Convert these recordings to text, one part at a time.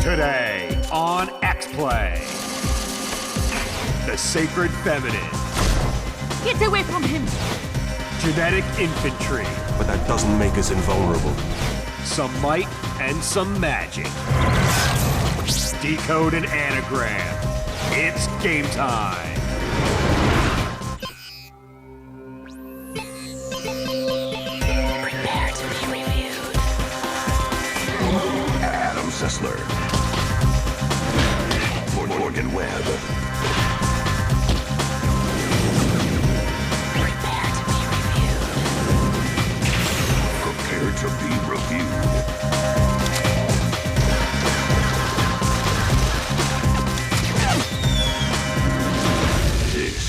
Today on X-Play, the sacred feminine. Get away from him! Genetic infantry. But that doesn't make us invulnerable. Some might and some magic. Decode an anagram. It's game time. Prepare to be reviewed. Adam Sessler. Morgan Webb. Prepare to be reviewed. Prepare to be reviewed. This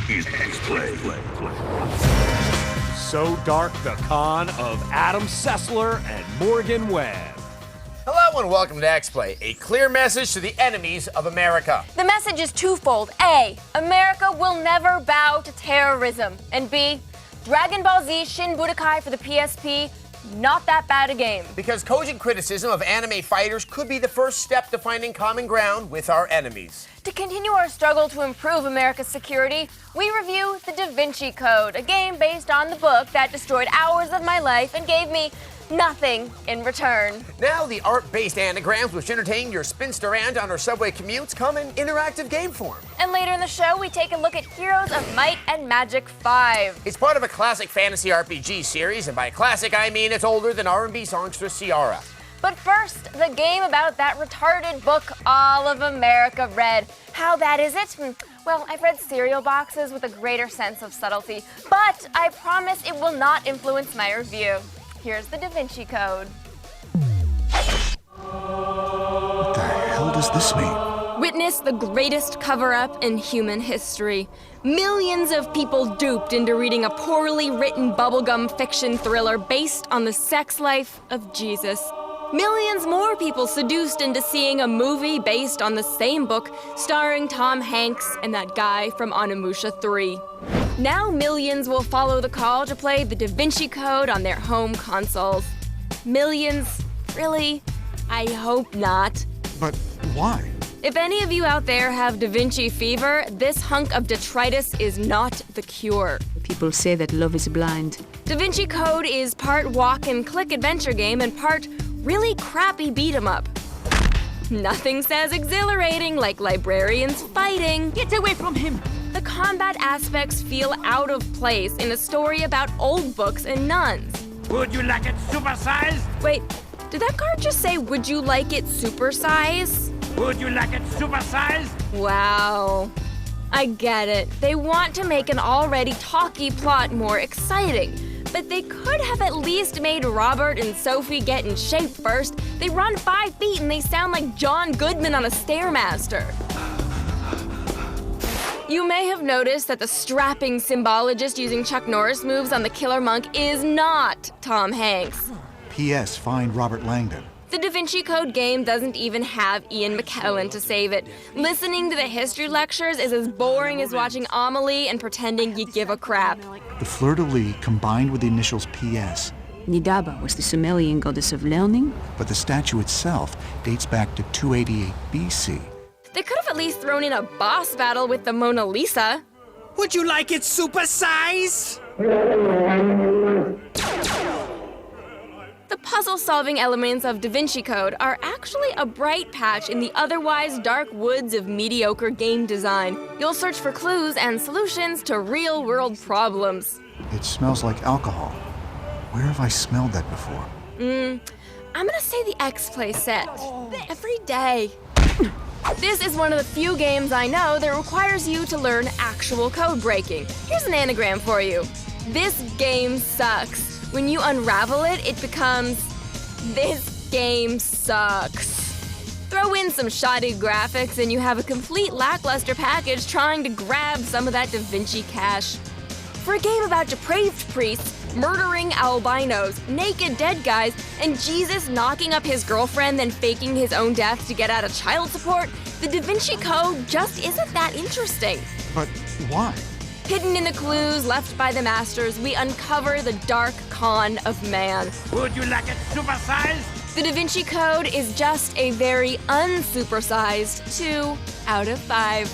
is X-Play. So dark, the con of Adam Sessler and Morgan Webb. Hello and welcome to X-Play, a clear message to the enemies of America. The message is twofold. A, America will never bow to terrorism. And B, Dragon Ball Z Shin Budokai for the PSP, not that bad a game. Because cogent criticism of anime fighters could be the first step to finding common ground with our enemies. To continue our struggle to improve America's security, we review the Da Vinci Code, a game based on the book that destroyed hours of my life and gave me nothing in return. Now the art-based anagrams which entertain your spinster aunt on her subway commutes come in interactive game form. And later in the show, we take a look at Heroes of Might and Magic 5. It's part of a classic fantasy RPG series, and by classic I mean it's older than R&B songstress Ciara. But first, the game about that retarded book all of America read. How bad is it? Well, I've read cereal boxes with a greater sense of subtlety, but I promise it will not influence my review. Here's the Da Vinci Code. What the hell does this mean? Witness the greatest cover-up in human history. Millions of people duped into reading a poorly written bubblegum fiction thriller based on the sex life of Jesus. Millions more people seduced into seeing a movie based on the same book starring Tom Hanks and that guy from Onimusha 3. Now millions will follow the call to play the Da Vinci Code on their home consoles. Millions? Really? I hope not. But why? If any of you out there have Da Vinci fever, this hunk of detritus is not the cure. People say that love is blind. Da Vinci Code is part walk-and-click adventure game and part really crappy beat-em-up. Nothing says exhilarating like librarians fighting. Get away from him! The combat aspects feel out of place in a story about old books and nuns. Would you like it supersized? Wait, did that card just say, would you like it supersize? Would you like it supersized? Wow. I get it. They want to make an already talky plot more exciting. But they could have at least made Robert and Sophie get in shape first. They run 5 feet and they sound like John Goodman on a Stairmaster. You may have noticed that the strapping symbologist using Chuck Norris moves on the killer monk is not Tom Hanks. P.S. Find Robert Langdon. The Da Vinci Code game doesn't even have Ian McKellen to save it. Listening to the history lectures is as boring as watching Amelie and pretending you give a crap. The fleur-de-lis combined with the initials P.S. Nidaba was the Sumerian goddess of learning. But the statue itself dates back to 288 B.C. They could have at least thrown in a boss battle with the Mona Lisa. Would you like it supersized? The puzzle-solving elements of Da Vinci Code are actually a bright patch in the otherwise dark woods of mediocre game design. You'll search for clues and solutions to real-world problems. It smells like alcohol. Where have I smelled that before? I'm gonna say the X-Play set. Every day. This is one of the few games I know that requires you to learn actual code breaking. Here's an anagram for you. This game sucks. When you unravel it, it becomes, this game sucks. Throw in some shoddy graphics and you have a complete lackluster package trying to grab some of that Da Vinci cash. For a game about depraved priests, murdering albinos, naked dead guys, and Jesus knocking up his girlfriend then faking his own death to get out of child support, the Da Vinci Code just isn't that interesting. But why? Hidden in the clues left by the masters, we uncover the dark con of man. Would you like it supersized? The Da Vinci Code is just a very unsupersized 2 out of 5.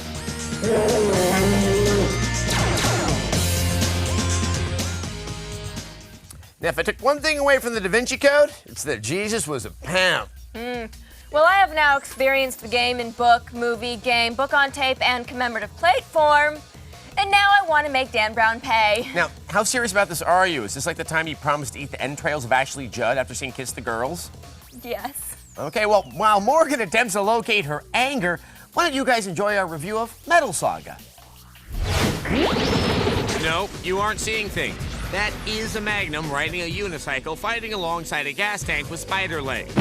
Now, if I took one thing away from the Da Vinci Code, it's that Jesus was a pimp. Well, I have now experienced the game in book, movie, game, book on tape, and commemorative plate form. And now I want to make Dan Brown pay. Now, how serious about this are you? Is this like the time you promised to eat the entrails of Ashley Judd after seeing Kiss the Girls? Yes. Okay, well, while Morgan attempts to locate her anger, why don't you guys enjoy our review of Metal Saga? No, you aren't seeing things. That is a Magnum riding a unicycle fighting alongside a gas tank with spider legs.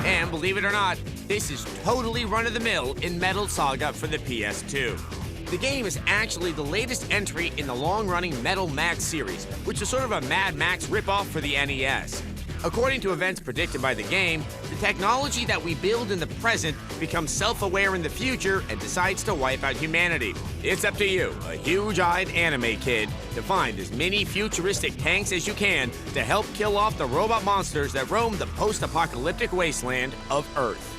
And believe it or not, this is totally run-of-the-mill in Metal Saga for the PS2. The game is actually the latest entry in the long-running Metal Max series, which is sort of a Mad Max ripoff for the NES. According to events predicted by the game, the technology that we build in the present becomes self-aware in the future and decides to wipe out humanity. It's up to you, a huge-eyed anime kid, to find as many futuristic tanks as you can to help kill off the robot monsters that roam the post-apocalyptic wasteland of Earth.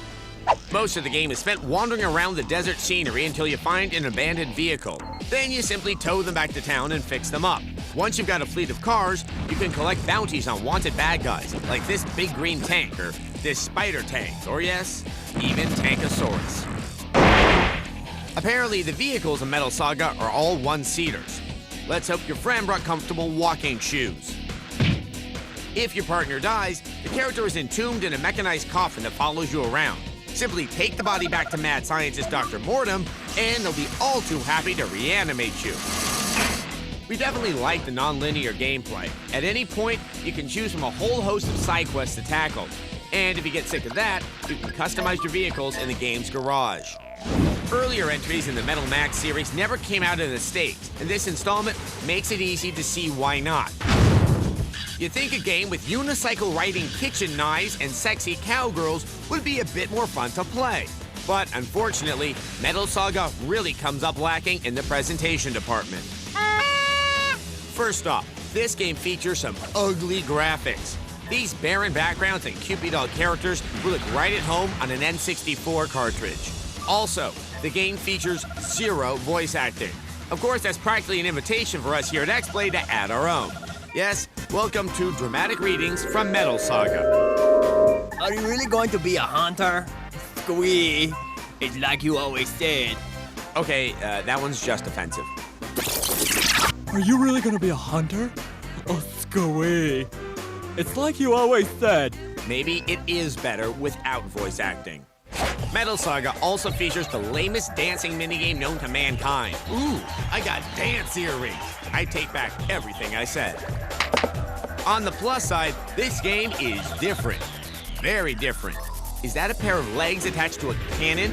Most of the game is spent wandering around the desert scenery until you find an abandoned vehicle. Then you simply tow them back to town and fix them up. Once you've got a fleet of cars, you can collect bounties on wanted bad guys, like this big green tank, or this spider tank, or yes, even Tankosaurus. Apparently, the vehicles in Metal Saga are all one-seaters. Let's hope your friend brought comfortable walking shoes. If your partner dies, the character is entombed in a mechanized coffin that follows you around. Simply take the body back to mad scientist Dr. Mortem, and they'll be all too happy to reanimate you. We definitely like the non-linear gameplay. At any point, you can choose from a whole host of side quests to tackle. And if you get sick of that, you can customize your vehicles in the game's garage. Earlier entries in the Metal Max series never came out in the States, and this installment makes it easy to see why not. You'd think a game with unicycle-riding kitchen knives and sexy cowgirls would be a bit more fun to play. But unfortunately, Metal Saga really comes up lacking in the presentation department. First off, this game features some ugly graphics. These barren backgrounds and Cupid doll characters will look right at home on an N64 cartridge. Also, the game features 0 voice acting. Of course, that's practically an invitation for us here at X-Play to add our own. Yes, welcome to dramatic readings from Metal Saga. Are you really going to be a hunter? Squee. It's like you always said. Okay, that one's just offensive. Are you really gonna be a hunter? Oh, Squee. It's like you always said. Maybe it is better without voice acting. Metal Saga also features the lamest dancing minigame known to mankind. Ooh, I got dance earrings. I take back everything I said. On the plus side, this game is different. Very different. Is that a pair of legs attached to a cannon?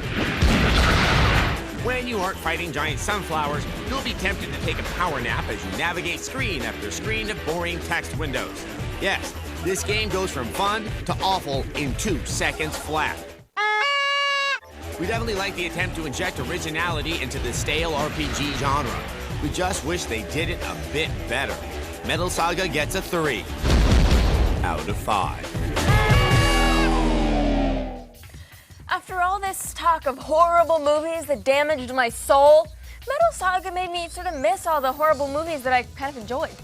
When you aren't fighting giant sunflowers, you'll be tempted to take a power nap as you navigate screen after screen of boring text windows. Yes, this game goes from fun to awful in 2 seconds flat. We definitely like the attempt to inject originality into the stale RPG genre. We just wish they did it a bit better. Metal Saga gets a 3 out of 5. After all this talk of horrible movies that damaged my soul, Metal Saga made me sort of miss all the horrible movies that I kind of enjoyed.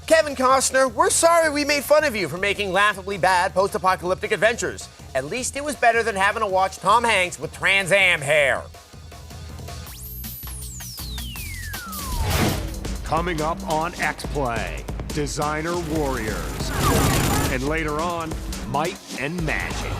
Kevin Costner, we're sorry we made fun of you for making laughably bad post-apocalyptic adventures. At least it was better than having to watch Tom Hanks with Trans Am hair. Coming up on X-Play, Designer Warriors. And later on, Might and Magic.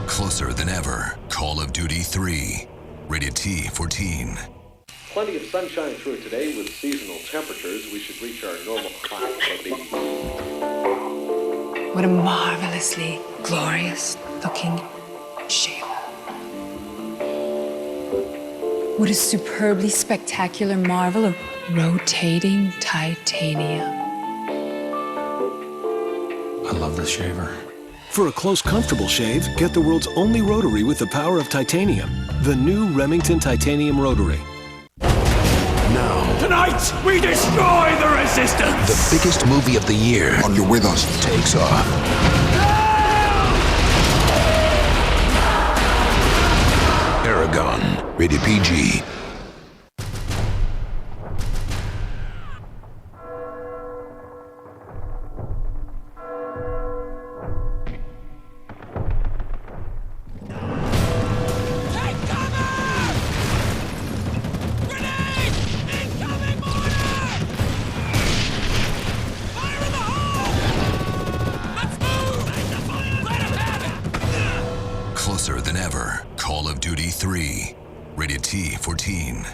Closer than ever. Call of Duty 3. Rated T for teen. Plenty of sunshine through today with seasonal temperatures. We should reach our normal high of 80. What a marvelously glorious looking shape. What a superbly spectacular marvel of rotating titanium. I love this shaver. For a close, comfortable shave, get the world's only rotary with the power of titanium. The new Remington Titanium Rotary. Now, Tonight, we destroy the resistance! the biggest movie of the year. Are you with us? Takes off. Aragon, rated PG. Closer than ever. Call of Duty 3. Rated T for teen.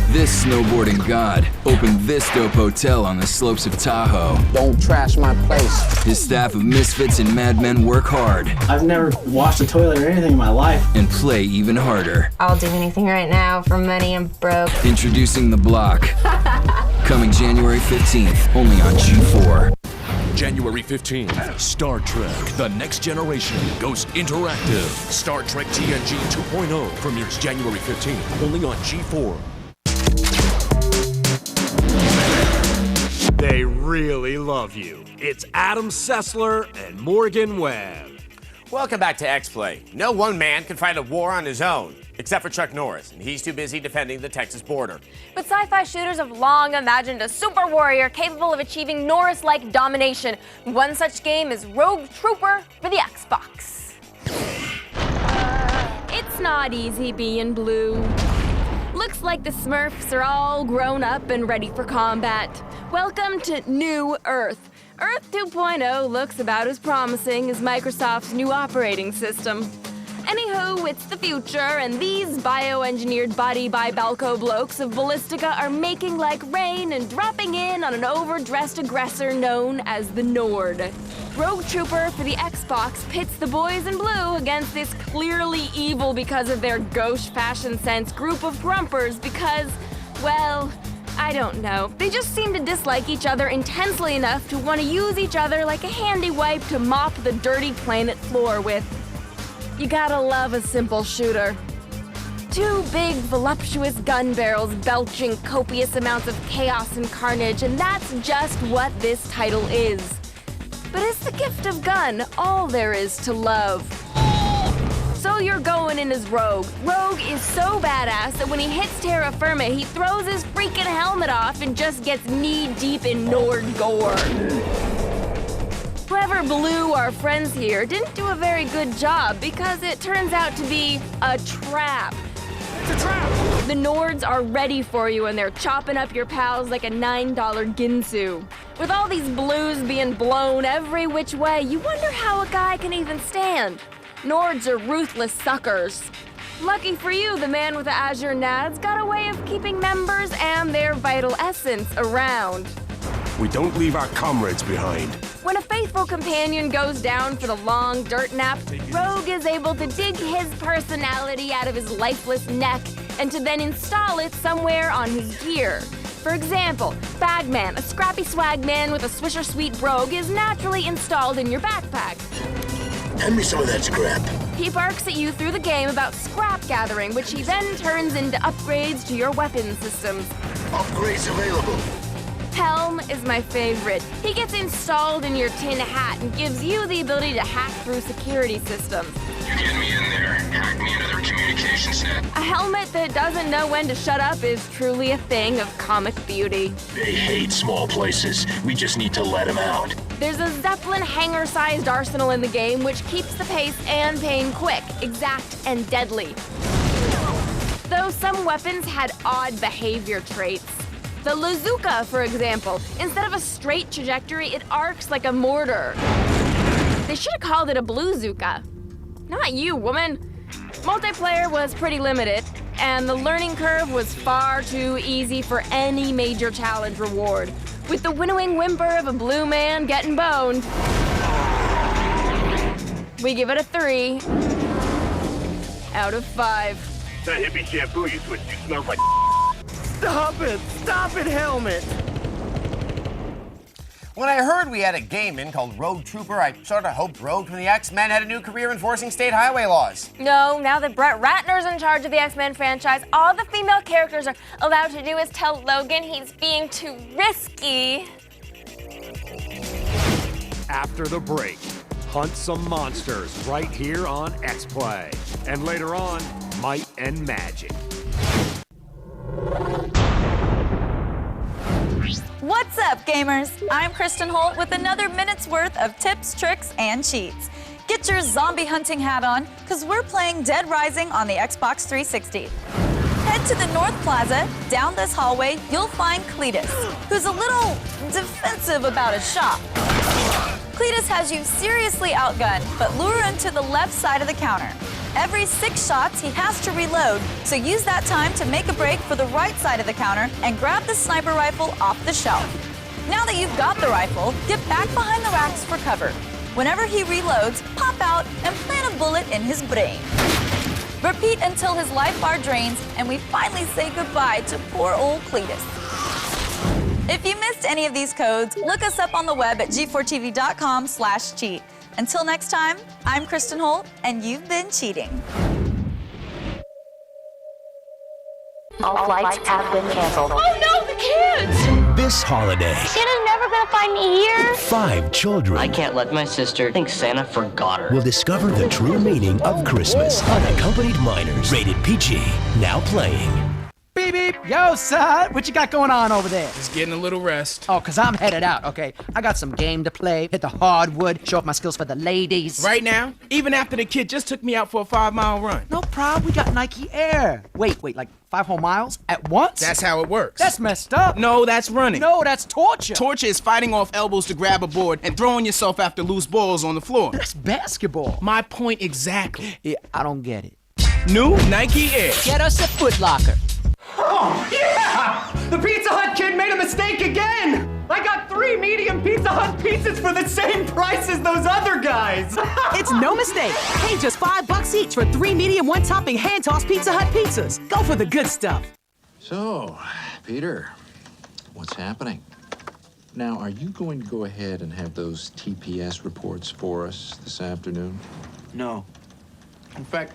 This snowboarding god opened this dope hotel on the slopes of Tahoe. Don't trash my place. His staff of misfits and madmen work hard. I've never washed a toilet or anything in my life. And play even harder. I'll do anything right now for money. I'm broke. Introducing The Block. Coming January 15th, only on G4. January 15th, Star Trek The Next Generation goes interactive. Star Trek TNG 2.0 premieres January 15th, only on G4. They really love you. It's Adam Sessler and Morgan Webb. Welcome back to X-Play. No one man can fight a war on his own, except for Chuck Norris, and he's too busy defending the Texas border. But sci-fi shooters have long imagined a super warrior capable of achieving Norris-like domination. One such game is Rogue Trooper for the Xbox. It's not easy being blue. Looks like the Smurfs are all grown up and ready for combat. Welcome to New Earth. Earth 2.0 looks about as promising as Microsoft's new operating system. Anywho, it's the future, and these bioengineered body-by-Balco blokes of Ballistica are making like rain and dropping in on an overdressed aggressor known as the Nord. Rogue Trooper for the Xbox pits the boys in blue against this clearly evil because of their gauche fashion sense group of grumpers because, well, I don't know. They just seem to dislike each other intensely enough to want to use each other like a handy wipe to mop the dirty planet floor with. You gotta love a simple shooter. Two big, voluptuous gun barrels belching copious amounts of chaos and carnage, and that's just what this title is. But is the gift of gun all there is to love? So you're going in as Rogue. Rogue is so badass that when he hits terra firma, he throws his freaking helmet off and just gets knee-deep in Nord gore. Whoever blew our friends here didn't do a very good job because it turns out to be a trap. It's a trap! The Nords are ready for you and they're chopping up your pals like a $9 Ginsu. With all these blues being blown every which way, you wonder how a guy can even stand. Nords are ruthless suckers. Lucky for you, the man with the azure nads got a way of keeping members and their vital essence around. We don't leave our comrades behind. When a faithful companion goes down for the long dirt nap, Rogue is able to dig his personality out of his lifeless neck and to then install it somewhere on his gear. For example, Bagman, a scrappy swag man with a Swisher Sweet brogue, is naturally installed in your backpack. Hand me some of that scrap. He barks at you through the game about scrap gathering, which he then turns into upgrades to your weapon systems. Upgrades available. Helm is my favorite. He gets installed in your tin hat and gives you the ability to hack through security systems. You get me in there. Hack me into their communications net. A helmet that doesn't know when to shut up is truly a thing of comic beauty. They hate small places. We just need to let them out. There's a Zeppelin hangar-sized arsenal in the game which keeps the pace and pain quick, exact, and deadly. Though some weapons had odd behavior traits. The Lazuka, for example, instead of a straight trajectory, it arcs like a mortar. They should have called it a Bluezuka. Not you, woman. Multiplayer was pretty limited, and the learning curve was far too easy for any major challenge reward, with the winnowing whimper of a blue man getting boned. We give it a 3 out of 5. That hippie shampoo you switched to smells like Stop it! Stop it, Helmet! When I heard we had a game in called Road Trooper, I sort of hoped Rogue from the X-Men had a new career enforcing state highway laws. No, now that Brett Ratner's in charge of the X-Men franchise, all the female characters are allowed to do is tell Logan he's being too risky. After the break, hunt some monsters right here on X-Play. And later on, Might and Magic. What's up, gamers? I'm Kristen Holt with another minute's worth of tips, tricks, and cheats. Get your zombie hunting hat on, because we're playing Dead Rising on the Xbox 360. Head to the North Plaza. Down this hallway, you'll find Cletus, who's a little defensive about his shop. Cletus has you seriously outgunned, but lure him to the left side of the counter. Every 6 shots, he has to reload, so use that time to make a break for the right side of the counter and grab the sniper rifle off the shelf. Now that you've got the rifle, get back behind the racks for cover. Whenever he reloads, pop out and plant a bullet in his brain. Repeat until his life bar drains and we finally say goodbye to poor old Cletus. If you missed any of these codes, look us up on the web at g4tv.com/cheat. Until next time, I'm Kristen Holt, and you've been cheating. All flights have been canceled. Oh no, the kids! This holiday, Santa's never gonna find me here. 5 children I can't let my sister think Santa forgot her. will discover the true meaning of Christmas. Unaccompanied minors, rated PG, now playing. Beep, beep. Yo, son, what you got going on over there? Just getting a little rest. Oh, 'cause I'm headed out, okay? I got some game to play, hit the hardwood, show off my skills for the ladies. Right now? Even after the kid just took me out for a 5-mile run. No problem, we got Nike Air. Wait, like 5 whole miles at once? That's how it works. That's messed up. No, that's running. No, that's torture. Torture is fighting off elbows to grab a board and throwing yourself after loose balls on the floor. That's basketball. My point exactly. Yeah, I don't get it. New Nike Air. Get us a Foot Locker. Oh, yeah! The Pizza Hut kid made a mistake again! I got 3 medium Pizza Hut pizzas for the same price as those other guys! It's no mistake. Pay just $5 each for 3 medium, 1-topping hand-tossed Pizza Hut pizzas. Go for the good stuff. So, Peter, what's happening? Now, are you going to go ahead and have those TPS reports for us this afternoon? No. In fact,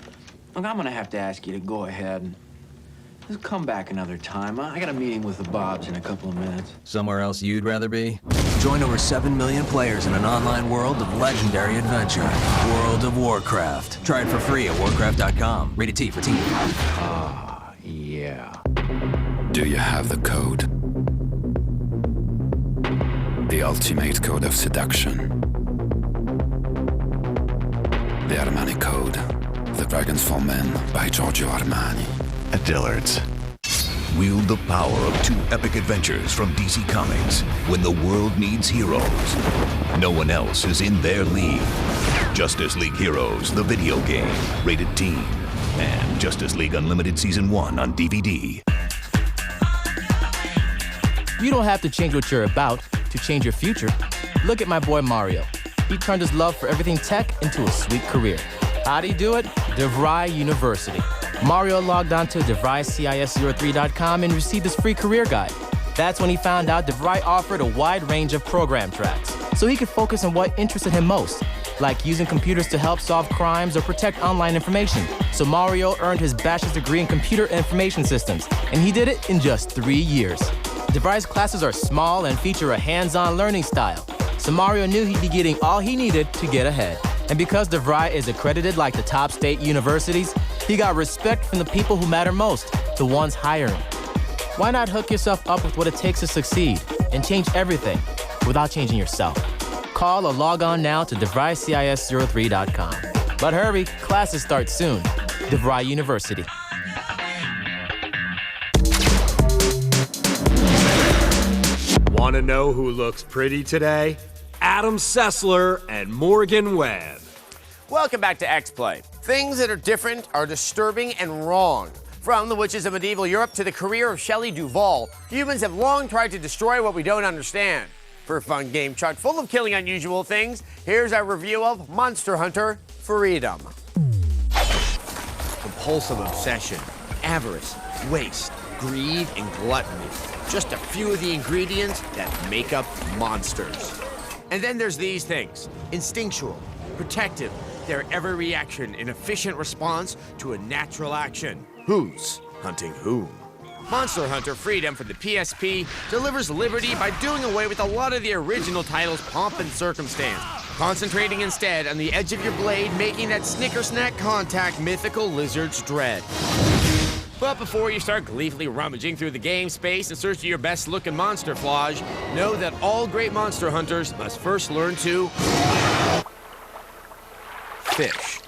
look, I'm gonna have to ask you to go ahead and just come back another time. I got a meeting with the Bobs in a couple of minutes. Somewhere else you'd rather be? Join over 7 million players in an online world of legendary adventure. World of Warcraft. Try it for free at warcraft.com. Rated T for teen. Ah, yeah. Do you have the code? The ultimate code of seduction. The Armani Code. The Dragons for Men by Giorgio Armani. At Dillard's. Wield the power of 2 epic adventures from DC Comics. When the world needs heroes, no one else is in their league. Justice League Heroes, the video game, rated teen. And Justice League Unlimited Season 1 on DVD. You don't have to change what you're about to change your future. Look at my boy Mario. He turned his love for everything tech into a sweet career. How'd he do it? DeVry University. Mario logged on to DeVryCIS03.com and received his free career guide. That's when he found out DeVry offered a wide range of program tracks, so he could focus on what interested him most, like using computers to help solve crimes or protect online information. So Mario earned his bachelor's degree in computer information systems, and he did it in just 3 years. DeVry's classes are small and feature a hands-on learning style, so Mario knew he'd be getting all he needed to get ahead. And because DeVry is accredited like the top state universities, he got respect from the people who matter most, the ones hiring. Why not hook yourself up with what it takes to succeed and change everything without changing yourself? Call or log on now to DeVryCIS03.com. But hurry, classes start soon. DeVry University. Want to know who looks pretty today? Adam Sessler and Morgan Webb. Welcome back to X-Play. Things that are different are disturbing and wrong. From the witches of medieval Europe to the career of Shelley Duvall, humans have long tried to destroy what we don't understand. For a fun game chock full of killing unusual things, here's our review of Monster Hunter Freedom. Compulsive obsession, avarice, waste, greed, and gluttony. Just a few of the ingredients that make up monsters. And then there's these things: instinctual, protective, their every reaction an efficient response to a natural action. Who's hunting whom? Monster Hunter Freedom for the PSP delivers liberty by doing away with a lot of the original title's pomp and circumstance, concentrating instead on the edge of your blade, making that snicker-snack contact mythical lizard's dread. But before you start gleefully rummaging through the game space in search of your best-looking monster flage, know that all great monster hunters must first learn to fish.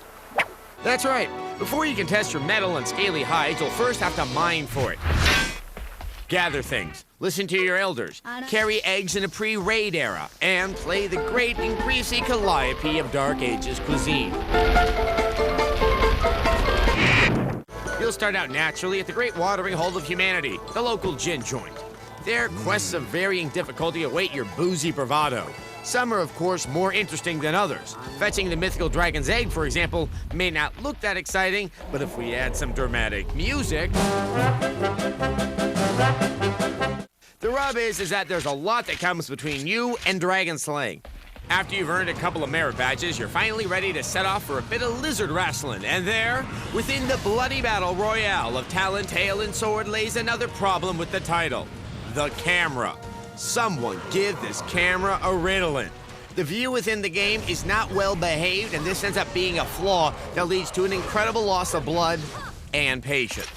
That's right. Before you can test your metal and scaly hides, you'll first have to mine for it. Gather things, listen to your elders, carry eggs in a pre-raid era, and play the great and greasy calliope of Dark Ages cuisine. You'll start out naturally at the Great Watering Hole of Humanity, the local gin joint. There, quests of varying difficulty await your boozy bravado. Some are, of course, more interesting than others. Fetching the mythical dragon's egg, for example, may not look that exciting, but if we add some dramatic music... The rub is that there's a lot that comes between you and dragon slaying. After you've earned a couple of merit badges, you're finally ready to set off for a bit of lizard wrestling. And there, within the bloody battle royale of talon, tail, and sword, lays another problem with the title: the camera. Someone give this camera a Ritalin. The view within the game is not well behaved, and this ends up being a flaw that leads to an incredible loss of blood and patience.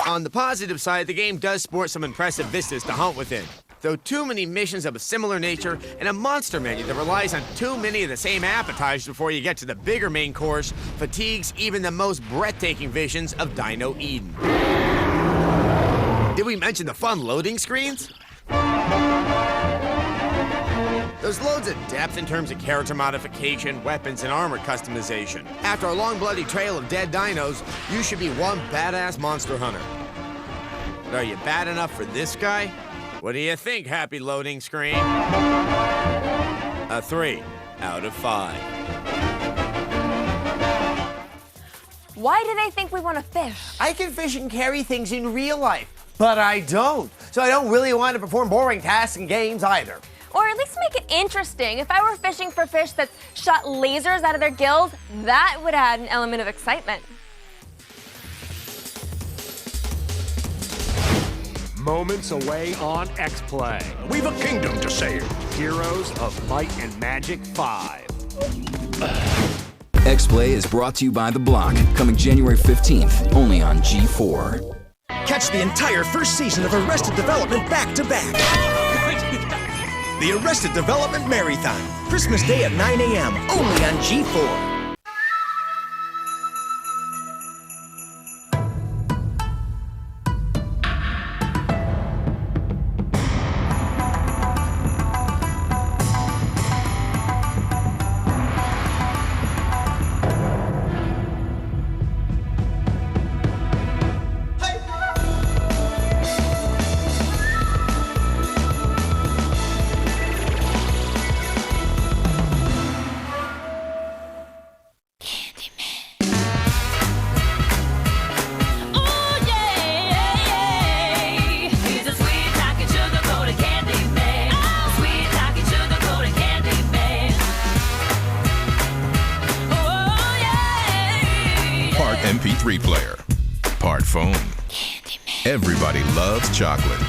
On the positive side, the game does sport some impressive vistas to hunt within, though too many missions of a similar nature and a monster menu that relies on too many of the same appetizers before you get to the bigger main course fatigues even the most breathtaking visions of Dino Eden. Did we mention the fun loading screens? There's loads of depth in terms of character modification, weapons, and armor customization. After a long bloody trail of dead dinos, you should be one badass monster hunter. But are you bad enough for this guy? What do you think, happy loading screen? A 3 out of 5. Why do they think we want to fish? I can fish and carry things in real life, but I don't. So I don't really want to perform boring tasks in games either. Or at least make it interesting. If I were fishing for fish that shot lasers out of their gills, that would add an element of excitement. Moments away on X-Play. We've a kingdom to save. Heroes of Might and Magic 5. X-Play is brought to you by The Block, coming January 15th, only on G4. Catch the entire first season of Arrested Development back-to-back. The Arrested Development Marathon, Christmas Day at 9 a.m., only on G4. MP3 player, part phone. Everybody loves chocolate.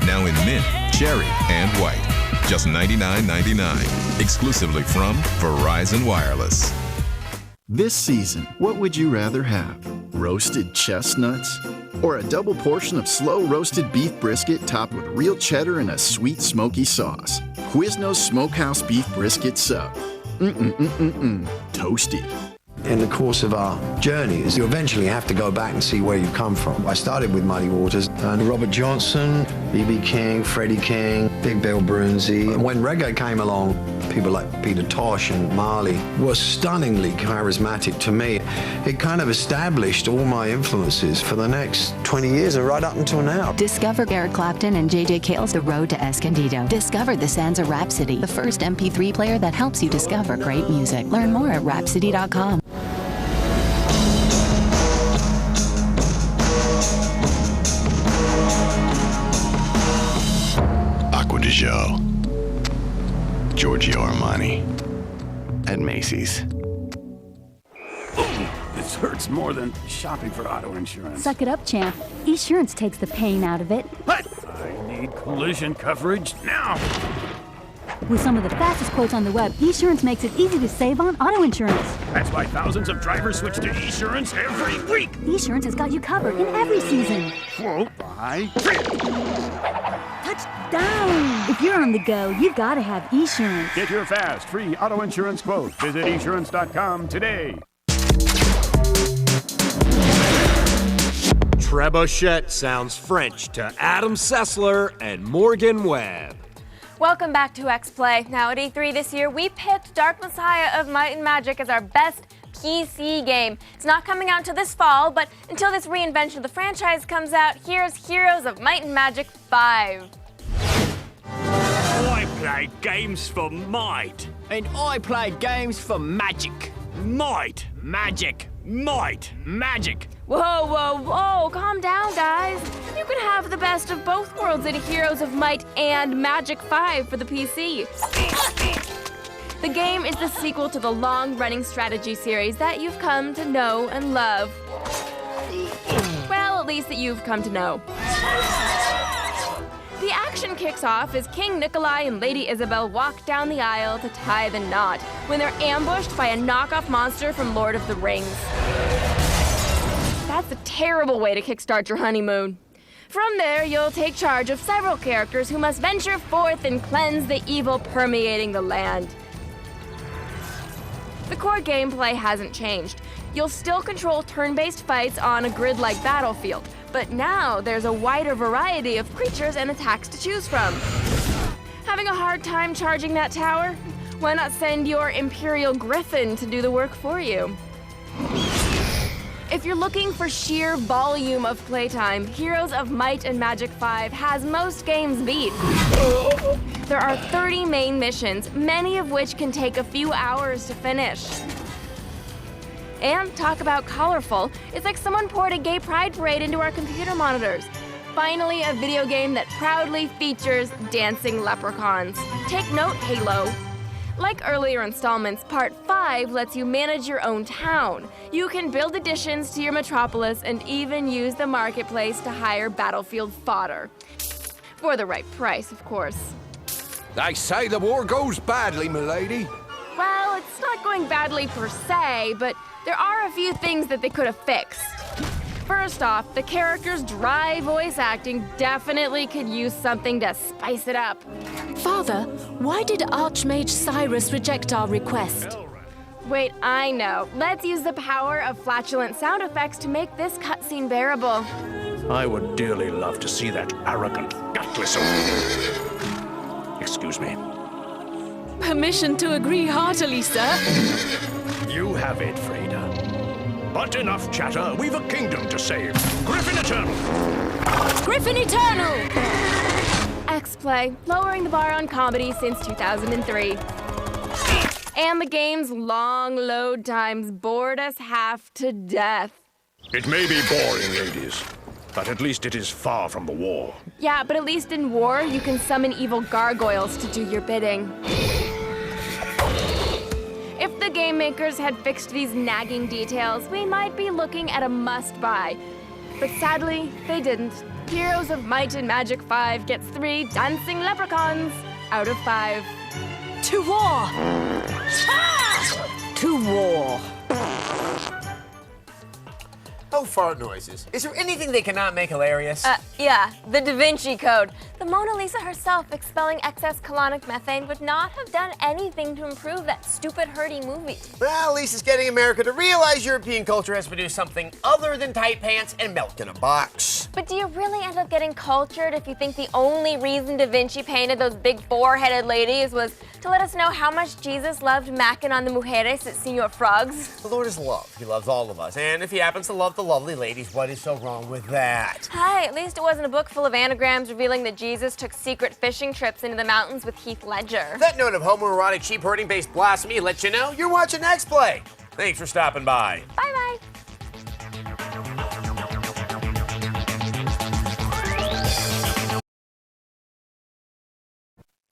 Now in mint, cherry, and white. Just $99.99. Exclusively from Verizon Wireless. This season, what would you rather have? Roasted chestnuts? Or a double portion of slow roasted beef brisket topped with real cheddar and a sweet smoky sauce? Quiznos Smokehouse Beef Brisket Sub. Toasty. In the course of our journeys, you eventually have to go back and see where you've come from. I started with Muddy Waters and Robert Johnson, B.B. King, Freddie King, Big Bill Broonzy. And when reggae came along, people like Peter Tosh and Marley were stunningly charismatic to me. It kind of established all my influences for the next 20 years and right up until now. Discover Eric Clapton and J.J. Cale's The Road to Escondido. Discover the Sansa Rhapsody, the first MP3 player that helps you discover great music. Learn more at Rhapsody.com. show. Giorgio Armani at Macy's. This hurts more than shopping for auto insurance. Suck it up, champ. Esurance takes the pain out of it. What? I need collision coverage now. With some of the fastest quotes on the web, Esurance makes it easy to save on auto insurance. That's why thousands of drivers switch to Esurance every week. Esurance has got you covered in every season. Quote by Touchdown! If you're on the go, you've got to have Esurance. Get your fast, free auto insurance quote. Visit esurance.com today. Trebuchet sounds French to Adam Sessler and Morgan Webb. Welcome back to X-Play. Now at E3 this year, we picked Dark Messiah of Might and Magic as our best PC game. It's not coming out until this fall, but until this reinvention of the franchise comes out, here's Heroes of Might and Magic 5. I played games for might. And I played games for magic. Might, magic, might, magic. Whoa, whoa, whoa, calm down, guys. You can have the best of both worlds in Heroes of Might and Magic 5 for the PC. The game is the sequel to the long-running strategy series that you've come to know and love. Well, at least that you've come to know. The action kicks off as King Nikolai and Lady Isabel walk down the aisle to tie the knot when they're ambushed by a knockoff monster from Lord of the Rings. That's a terrible way to kickstart your honeymoon. From there, you'll take charge of several characters who must venture forth and cleanse the evil permeating the land. The core gameplay hasn't changed. You'll still control turn-based fights on a grid-like battlefield, but now there's a wider variety of creatures and attacks to choose from. Having a hard time charging that tower? Why not send your Imperial Griffin to do the work for you? If you're looking for sheer volume of playtime, Heroes of Might and Magic 5 has most games beat. There are 30 main missions, many of which can take a few hours to finish. And talk about colorful, it's like someone poured a gay pride parade into our computer monitors. Finally, a video game that proudly features dancing leprechauns. Take note, Halo. Like earlier installments, Part 5 lets you manage your own town. You can build additions to your metropolis and even use the marketplace to hire battlefield fodder. For the right price, of course. They say the war goes badly, milady. Well, it's not going badly per se, but there are a few things that they could have fixed. First off, the characters' dry voice acting definitely could use something to spice it up. Father, why did Archmage Cyrus reject our request? Wait, I know. Let's use the power of flatulent sound effects to make this cutscene bearable. I would dearly love to see that arrogant, gutless... Excuse me. Permission to agree heartily, sir. You have it, Freda. But enough chatter. We've a kingdom to save. Griffin Eternal! Griffin Eternal! X-Play, lowering the bar on comedy since 2003. And the game's long load times bored us half to death. It may be boring, ladies, but at least it is far from the war. Yeah, but at least in war, you can summon evil gargoyles to do your bidding. If the game makers had fixed these nagging details, we might be looking at a must-buy. But sadly, they didn't. Heroes of Might and Magic 5 gets 3 dancing leprechauns out of 5. To war! Ah! To war! Oh, fart noises. Is there anything they cannot make hilarious? Yeah, the Da Vinci Code. The Mona Lisa herself expelling excess colonic methane would not have done anything to improve that stupid hurdy movie. Well, at least it's getting America to realize European culture has produced something other than tight pants and milk in a box. But do you really end up getting cultured if you think the only reason Da Vinci painted those big four-headed ladies was to let us know how much Jesus loved macking on the mujeres at Senor Frogs? The Lord is love. He loves all of us. And if he happens to love the lovely ladies, what is so wrong with that? Hi, at least it wasn't a book full of anagrams revealing that Jesus took secret fishing trips into the mountains with Heath Ledger. That note of homoerotic sheep herding based blasphemy lets you know you're watching X-Play. Thanks for stopping by. Bye-bye.